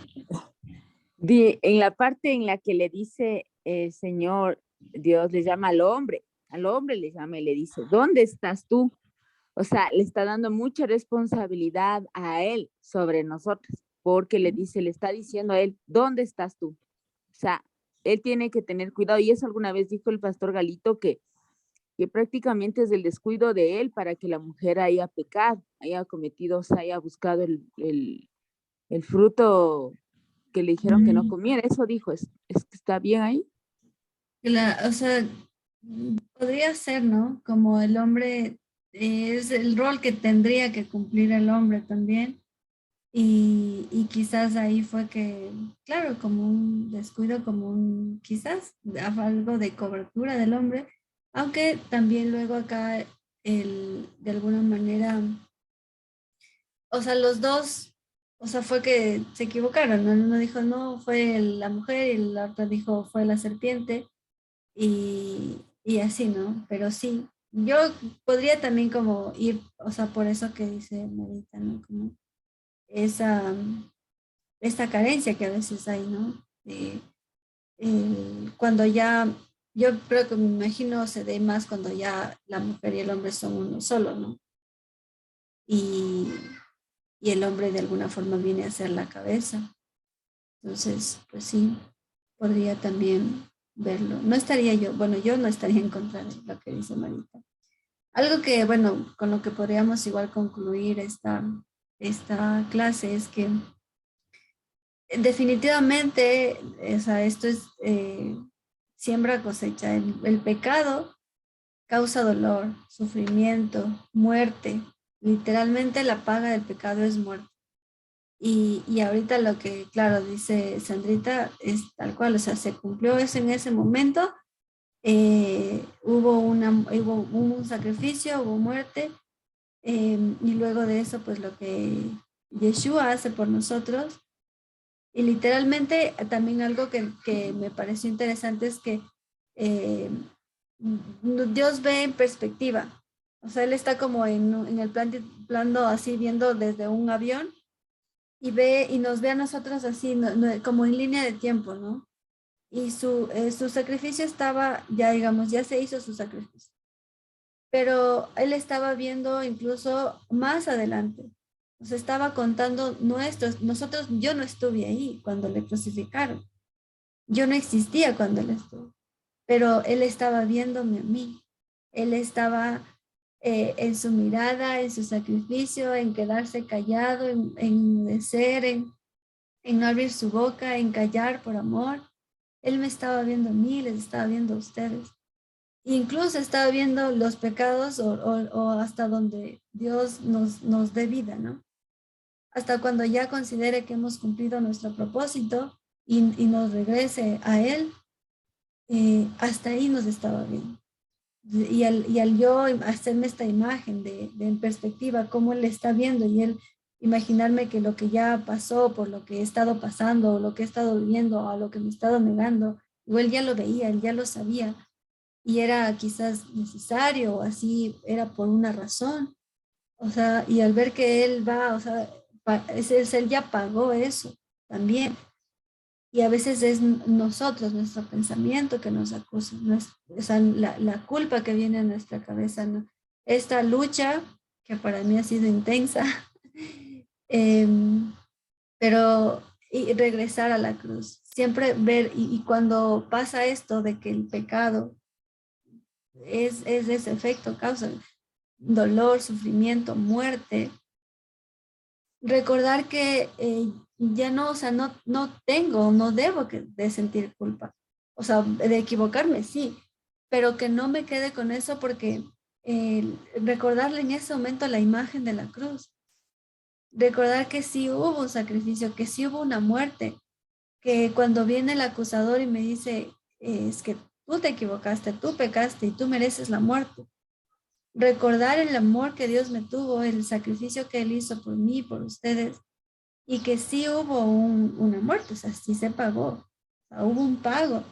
En la parte en la que le dice el Señor, Dios le llama al hombre le llama y le dice, ¿dónde estás tú? O sea, le está dando mucha responsabilidad a él sobre nosotros, porque le está diciendo a él, ¿dónde estás tú? O sea, él tiene que tener cuidado, y eso alguna vez dijo el pastor Galito, que prácticamente es el descuido de él para que la mujer haya pecado, haya cometido, o sea, haya buscado el fruto que le dijeron que no comiera. Eso dijo, ¿es que está bien ahí? O sea, podría ser, ¿no? Como el hombre es el rol que tendría que cumplir el hombre también. Y quizás ahí fue que, claro, como un descuido, como un, quizás algo de cobertura del hombre, aunque también luego acá de alguna manera, o sea, los dos, o sea, fue que se equivocaron, ¿no? Uno dijo, no, fue la mujer y la otra dijo, fue la serpiente y así, ¿no? Pero sí, yo podría también como ir, o sea, por eso que dice Marita, ¿no? Como esa, esta carencia que a veces hay, ¿no? Cuando ya, yo creo que me imagino se dé más cuando ya la mujer y el hombre son uno solo, ¿no? Y, y el hombre de alguna forma viene a ser la cabeza. Entonces, pues sí, podría también verlo. No estaría yo, bueno, yo no estaría en contra de lo que dice Marita. Algo que, bueno, con lo que podríamos igual concluir esta clase es que definitivamente, o sea, esto es siembra cosecha. El pecado causa dolor, sufrimiento, muerte. Literalmente la paga del pecado es muerte. Y ahorita lo que, claro, dice Sandrita es tal cual, o sea, se cumplió eso en ese momento, hubo un sacrificio, hubo muerte, y luego de eso, pues lo que Yeshua hace por nosotros. Y literalmente también algo que me pareció interesante es que eh, Dios ve en perspectiva. O sea, Él está como en el plano así viendo desde un avión y ve y nos ve a nosotros así, como en línea de tiempo, ¿no? Y su sacrificio estaba, ya digamos, ya se hizo su sacrificio. Pero Él estaba viendo incluso más adelante. Nos estaba contando nosotros, yo no estuve ahí cuando le crucificaron. Yo no existía cuando él estuvo, pero él estaba viéndome a mí. Él estaba en su mirada, en su sacrificio, en quedarse callado, en ser, en no abrir su boca, en callar por amor. Él me estaba viendo a mí, les estaba viendo a ustedes. Incluso estaba viendo los pecados o hasta donde Dios nos dé vida, ¿no? Hasta cuando ya considere que hemos cumplido nuestro propósito y nos regrese a Él, hasta ahí nos estaba viendo. Y al yo hacerme esta imagen de en perspectiva, cómo Él está viendo y Él imaginarme que lo que ya pasó, por lo que he estado pasando, o lo que he estado viviendo, a lo que me he estado negando, o Él ya lo veía, Él ya lo sabía, y era quizás necesario, o así era por una razón. O sea, y al ver que Él va, o sea, Él ya pagó eso también. Y a veces es nosotros, nuestro pensamiento que nos acusa, o sea, la culpa que viene a nuestra cabeza, ¿no? Esta lucha que para mí ha sido intensa, pero y regresar a la cruz, siempre ver, y cuando pasa esto de que el pecado es ese efecto, causa dolor, sufrimiento, muerte, recordar que ya no, o sea, no tengo, no debo de sentir culpa. O sea, de equivocarme, sí, pero que no me quede con eso porque recordarle en ese momento la imagen de la cruz. Recordar que sí hubo un sacrificio, que sí hubo una muerte, que cuando viene el acusador y me dice, es que tú te equivocaste, tú pecaste y tú mereces la muerte. Recordar el amor que Dios me tuvo, el sacrificio que Él hizo por mí, por ustedes, y que sí hubo una muerte, o sea, sí se pagó, o sea, hubo un pago,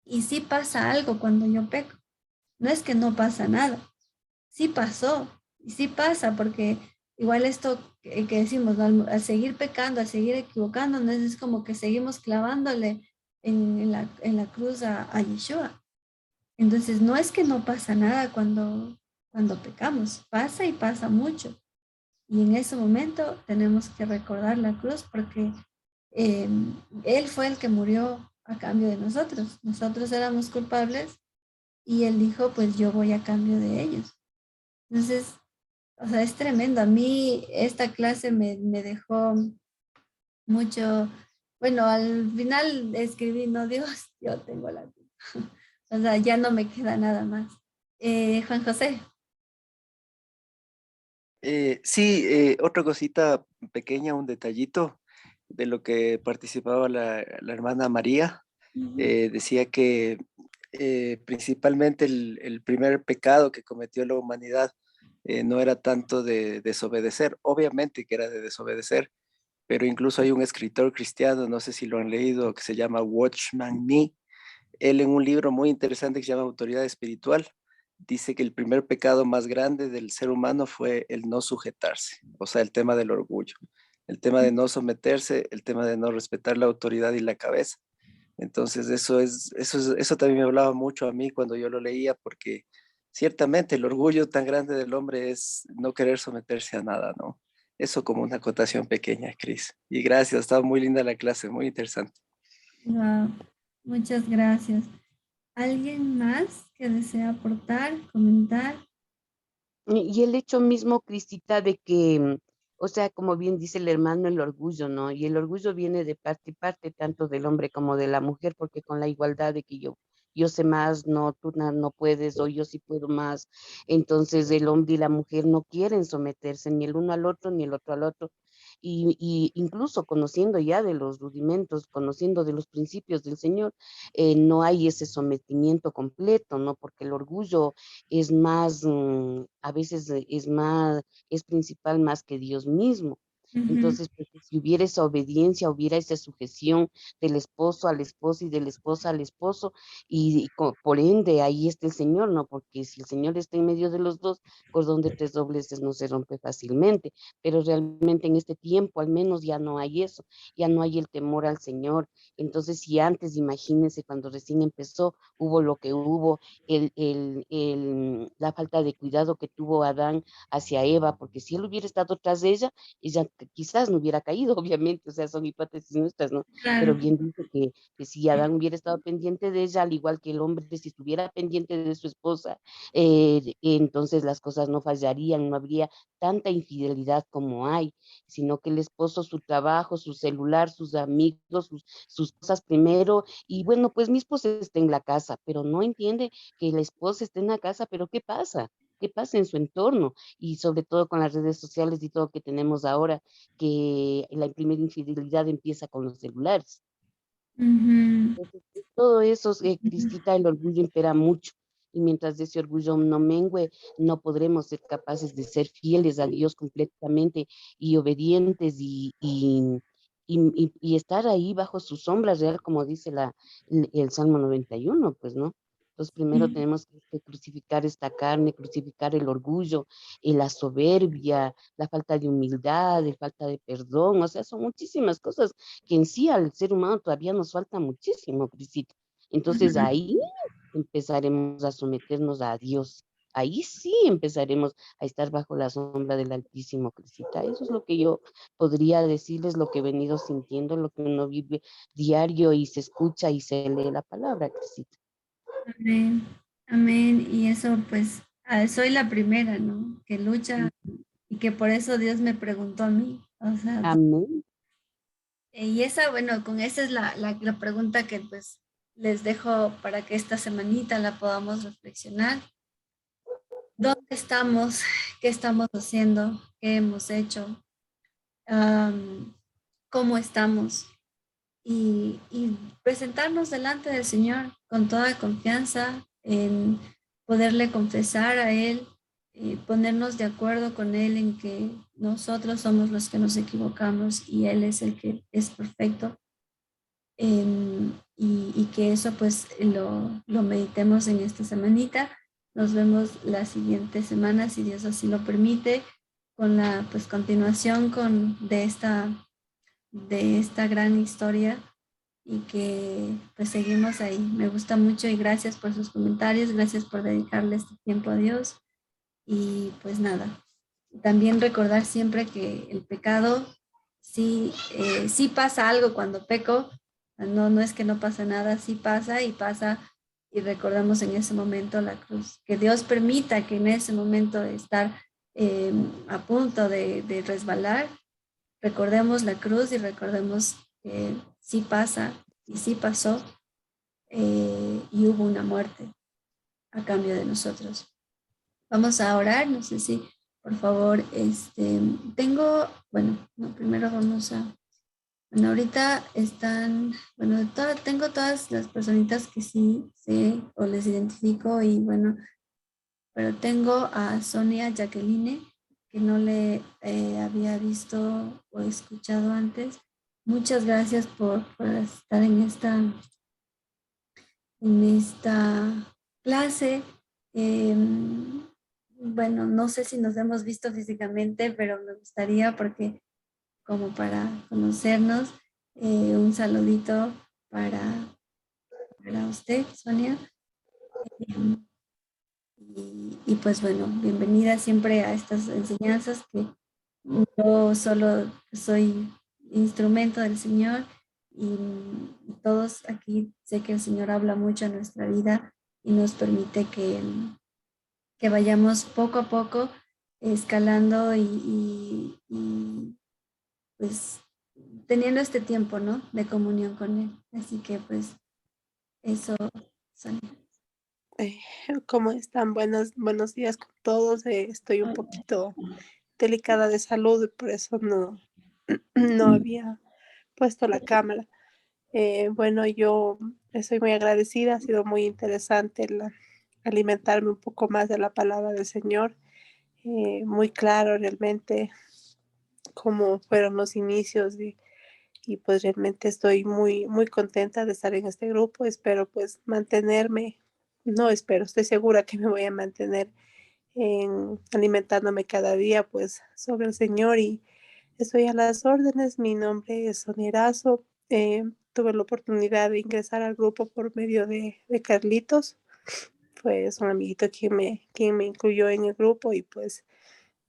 y sí pasa algo cuando yo peco. No es que no pasa nada, sí pasó, y sí pasa, porque igual esto que decimos, ¿no? Al seguir pecando, al seguir equivocándonos, es como que seguimos clavándole en la cruz a Yeshua. Entonces, no es que no pasa nada cuando pecamos, pasa y pasa mucho. Y en ese momento tenemos que recordar la cruz porque Él fue el que murió a cambio de nosotros. Nosotros éramos culpables y Él dijo, pues yo voy a cambio de ellos. Entonces, o sea, es tremendo. A mí esta clase me dejó mucho, bueno, al final escribí, no Dios, yo tengo la culpa. O sea, ya no me queda nada más. Juan José. Sí, otra cosita pequeña, un detallito de lo que participaba la hermana María. Ujú, Decía que principalmente el primer pecado que cometió la humanidad no era tanto de desobedecer, obviamente que era de desobedecer, pero incluso hay un escritor cristiano, no sé si lo han leído, que se llama Watchman Nee. Él en un libro muy interesante que se llama Autoridad Espiritual, dice que el primer pecado más grande del ser humano fue el no sujetarse, o sea, el tema del orgullo, el tema de no someterse, el tema de no respetar la autoridad y la cabeza. Entonces eso también me hablaba mucho a mí cuando yo lo leía, porque ciertamente el orgullo tan grande del hombre es no querer someterse a nada, ¿no? Eso como una acotación pequeña, Cris. Y gracias, estaba muy linda la clase, muy interesante. wow, muchas gracias. ¿Alguien más que desea aportar, comentar? Y el hecho mismo, Cristita, de que, o sea, como bien dice el hermano, el orgullo, ¿no? Y el orgullo viene de parte y parte, tanto del hombre como de la mujer, porque con la igualdad de que yo sé más, no, tú no puedes, o yo sí puedo más. Entonces el hombre y la mujer no quieren someterse ni el uno al otro, ni el otro al otro. Y incluso conociendo ya de los rudimentos, conociendo de los principios del Señor, no hay ese sometimiento completo, ¿no? Porque el orgullo es más, a veces es principal más que Dios mismo. Ujú, Entonces, pues, si hubiera esa obediencia, hubiera esa sujeción del esposo a la esposa y de la esposa al esposo, por ende ahí está el Señor, ¿no? Porque si el Señor está en medio de los dos, cordón de tres dobleces no se rompe fácilmente, pero realmente en este tiempo al menos ya no hay eso, ya no hay el temor al Señor. Entonces, si antes, imagínense, cuando recién empezó, hubo lo que hubo, la falta de cuidado que tuvo Adán hacia Eva, porque si él hubiera estado tras de ella quizás no hubiera caído, obviamente, o sea, son hipótesis nuestras, ¿no? Pero claro. bien dice que si Adán hubiera estado pendiente de ella, al igual que el hombre, si estuviera pendiente de su esposa, entonces las cosas no fallarían, no habría tanta infidelidad como hay, sino que el esposo, su trabajo, su celular, sus amigos, sus cosas primero, y bueno, pues mi esposa está en la casa, pero no entiende que la esposa esté en la casa, pero ¿qué pasa? ¿Qué pasa en su entorno? Y sobre todo con las redes sociales y todo que tenemos ahora, que la primera infidelidad empieza con los celulares. Ujú, Entonces, todo eso, ujú. Cristita, el orgullo impera mucho. Y mientras ese orgullo no mengue, no podremos ser capaces de ser fieles a Dios completamente y obedientes y estar ahí bajo su sombra real, como dice el Salmo 91, pues, ¿no? Entonces, primero Sí. tenemos que crucificar esta carne, crucificar el orgullo, la soberbia, la falta de humildad, la falta de perdón, o sea, son muchísimas cosas que en sí al ser humano todavía nos falta muchísimo, Crisita. Entonces Ujú. ahí empezaremos a someternos a Dios. Ahí sí empezaremos a estar bajo la sombra del Altísimo, Crisita. Eso es lo que yo podría decirles, lo que he venido sintiendo, lo que uno vive diario y se escucha y se lee la palabra, Crisita. Amén. Amén. Y eso, pues, soy la primera, ¿no? Que lucha y que por eso Dios me preguntó a mí. O sea, Amén. y esa, bueno, con esa es la pregunta que pues les dejo para que esta semanita la podamos reflexionar. ¿Dónde estamos? ¿Qué estamos haciendo? ¿Qué hemos hecho? Am, ¿Cómo estamos? Y presentarnos delante del Señor con toda confianza en poderle confesar a Él, ponernos de acuerdo con Él en que nosotros somos los que nos equivocamos y Él es el que es perfecto. Y que eso pues lo meditemos en esta semanita. Nos vemos la siguiente semana, si Dios así lo permite, con la pues continuación de esta gran historia y que pues seguimos ahí. Me gusta mucho y gracias por sus comentarios, gracias por dedicarle este tiempo a Dios y pues nada, también recordar siempre que el pecado sí pasa algo cuando peco, no es que no pasa nada, sí pasa y pasa y recordamos en ese momento la cruz, que Dios permita que en ese momento de estar a punto de resbalar, recordemos la cruz y recordemos que sí pasa y sí pasó, y hubo una muerte a cambio de nosotros. Vamos a orar, no sé si, por favor, primero vamos a, bueno, ahorita están, bueno, tengo todas las personitas que sí sé o les identifico y bueno, pero tengo a Sonia Jacqueline, que no le había visto o escuchado antes. Muchas gracias por estar en esta clase. Bueno, no sé si nos hemos visto físicamente, pero me gustaría porque como para conocernos, un saludito para, para usted, Sonia. Y pues bueno, bienvenida siempre a estas enseñanzas que yo solo soy instrumento del Señor y todos aquí sé que el Señor habla mucho en nuestra vida y nos permite que vayamos poco a poco escalando y pues teniendo este tiempo, ¿no? De comunión con Él. Así que pues eso, Sonia. Eh, ¿Cómo están? Buenos días con todos. Estoy un poquito delicada de salud, por eso no había puesto la cámara. Bueno, yo estoy muy agradecida, ha sido muy interesante alimentarme un poco más de la palabra del Señor. Muy claro realmente cómo fueron los inicios y pues realmente estoy muy contenta de estar en este grupo. Espero pues mantenerme, no espero, estoy segura que me voy a mantener alimentándome cada día pues sobre el Señor y estoy a las órdenes. Mi nombre es Sonia Erazo. Tuve la oportunidad de ingresar al grupo por medio de Carlitos, pues un amiguito quien me incluyó en el grupo y pues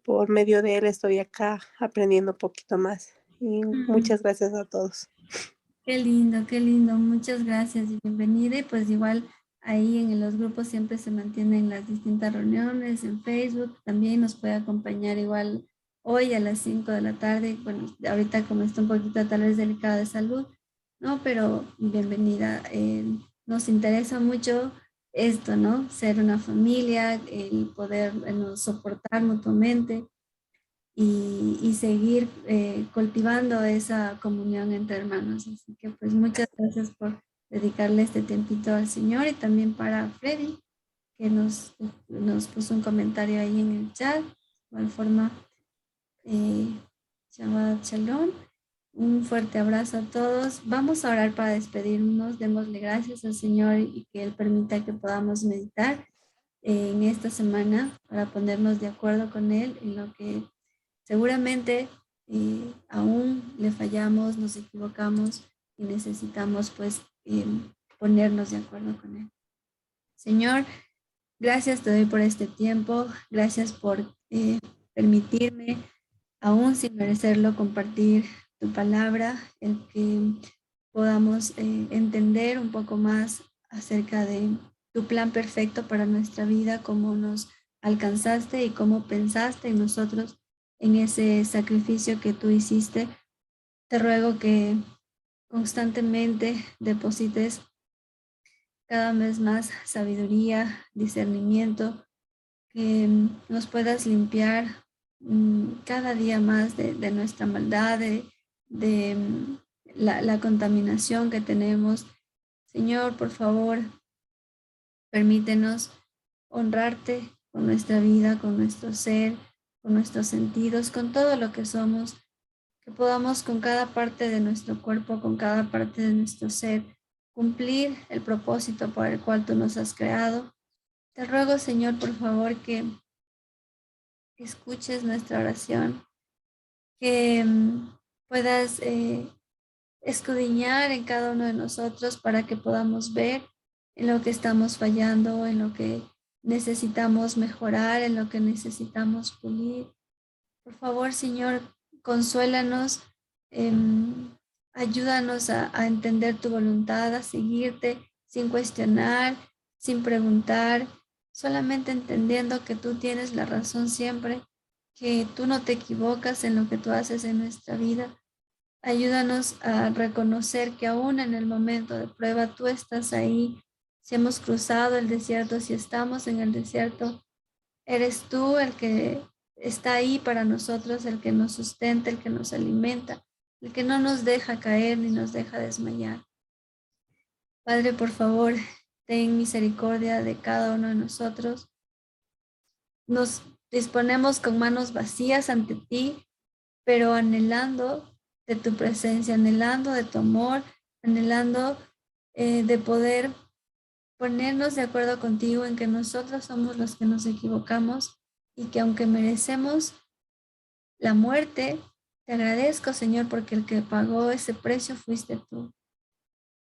por medio de él estoy acá aprendiendo un poquito más. Y muchas gracias a todos. Qué lindo, muchas gracias y bienvenida. Y pues igual ahí en los grupos siempre se mantienen las distintas reuniones en Facebook, también nos puede acompañar igual hoy a las 5 de la tarde, bueno, ahorita como está un poquito tal vez delicada de salud, ¿no? Pero bienvenida. Nos interesa mucho esto, ¿no? Ser una familia, el poder soportar mutuamente y seguir cultivando esa comunión entre hermanos. Así que pues muchas gracias por dedicarle este tiempito al Señor y también para Freddy, que nos puso un comentario ahí en el chat. De igual forma, Shabbat Shalom. Un fuerte abrazo a todos. Vamos a orar para despedirnos. Démosle gracias al Señor y que Él permita que podamos meditar en esta semana para ponernos de acuerdo con Él en lo que seguramente aún le fallamos, nos equivocamos y necesitamos pues ponernos de acuerdo con Él. Señor, gracias te doy por este tiempo, gracias por permitirme, aún sin merecerlo, compartir tu palabra, el que podamos entender un poco más acerca de tu plan perfecto para nuestra vida, cómo nos alcanzaste y cómo pensaste en nosotros en ese sacrificio que tú hiciste. Te ruego que constantemente deposites cada vez más sabiduría, discernimiento, que nos puedas limpiar cada día más de nuestra maldad, de la contaminación que tenemos. Señor, por favor, permítenos honrarte con nuestra vida, con nuestro ser, con nuestros sentidos, con todo lo que somos, que podamos con cada parte de nuestro cuerpo, con cada parte de nuestro ser, cumplir el propósito por el cual tú nos has creado. Te ruego, Señor, por favor, que escuches nuestra oración, que puedas escudriñar en cada uno de nosotros para que podamos ver en lo que estamos fallando, en lo que necesitamos mejorar, en lo que necesitamos pulir. Por favor, Señor, consuélanos, ayúdanos a entender tu voluntad, a seguirte sin cuestionar, sin preguntar, solamente entendiendo que tú tienes la razón siempre, que tú no te equivocas en lo que tú haces en nuestra vida. Ayúdanos a reconocer que aún en el momento de prueba tú estás ahí. Si hemos cruzado el desierto, si estamos en el desierto, eres tú el que está ahí para nosotros, el que nos sustenta, el que nos alimenta, el que no nos deja caer ni nos deja desmayar. Padre, por favor, ten misericordia de cada uno de nosotros. Nos disponemos con manos vacías ante ti, pero anhelando de tu presencia, anhelando de tu amor, anhelando de poder ponernos de acuerdo contigo en que nosotros somos los que nos equivocamos y que aunque merecemos la muerte, te agradezco, Señor, porque el que pagó ese precio fuiste tú.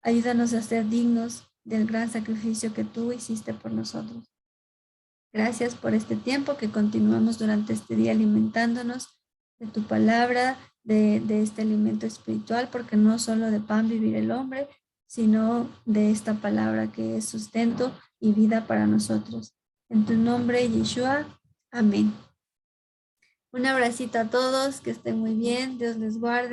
Ayúdanos a ser dignos del gran sacrificio que tú hiciste por nosotros. Gracias por este tiempo que continuamos durante este día alimentándonos de tu palabra, de este alimento espiritual, porque no solo de pan vivir el hombre, sino de esta palabra que es sustento y vida para nosotros. En tu nombre, Yeshua. Amén. Un abracito a todos, que estén muy bien, Dios les guarde.